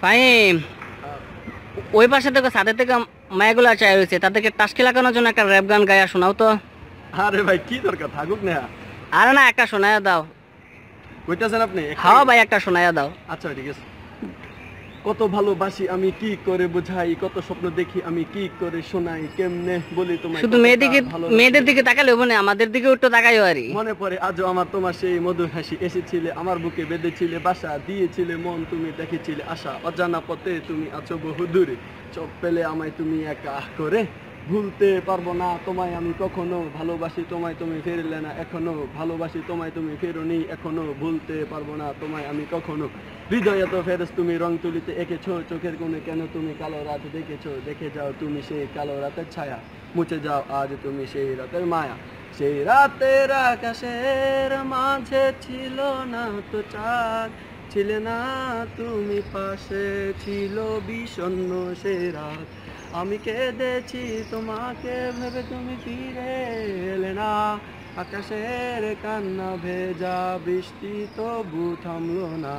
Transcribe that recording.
ফাহিম, ওই পাশে থেকে ছাদের থেকে মায়াগুলা চাই রয়েছে, তাদেরকে টাস্কি লাগানোর জন্য একটা র্যাপ গান গায়া শোনাও তো। আরে ভাই কি দরকার, থাকুক না। আরে না, একটা শোনায়া দাও। কইতাছেন আপনি? হ্যাঁ ভাই, একটা শোনায়া দাও। আচ্ছা ঠিক আছে। কত ভালোবাসি আমি কি করে বোঝাই, কত স্বপ্ন দেখি আমি কি করে শোনাই, কেমনে বলি তোমায় শুধু মেয়েদের দিকে তাকালে হবে না, আমাদের দিকে একটু তাকাইও আরি। মনে পড়ে আজও আমার তোমার সেই মধুর হাসি, এসেছিলে আমার বুকে বেঁধেছিলে বাসা, দিয়েছিলে মন তুমি দেখেছিলে আশা, অজানা পথে তুমি আছো বহু দূরে, চোখ পেলে আমায় তুমি একা করে, ভুলতে পারবো না তোমায় আমি কখনো, ভালোবাসি তোমায় তুমি ফিরলে না এখনো, ভালোবাসি তোমায় তুমি ফেরোনি এখনো, ভুলতে পারবো না তোমায় আমি কখনো, হৃদয়ে তো ফেরস তুমি রং তুলিতে এঁকেছো, চোখের কোণে কেন তুমি কালো রাত দেখেছো, দেখে যাও তুমি সেই কালো রাতের ছায়া, মুছে যাও আজ তুমি সেই রাতের মায়া, সেই রাতের আকাশের মাঝে ছিল না তো চাঁদ, ছিলে না তুমি পাশে, ছিল বিষণ্ণ সে রাত, আমি কেঁদেছি তোমাকে ভেবে তুমি ফিরে এলে না, আকাশের কান্না ভেজা বৃষ্টি তবু থামলো না।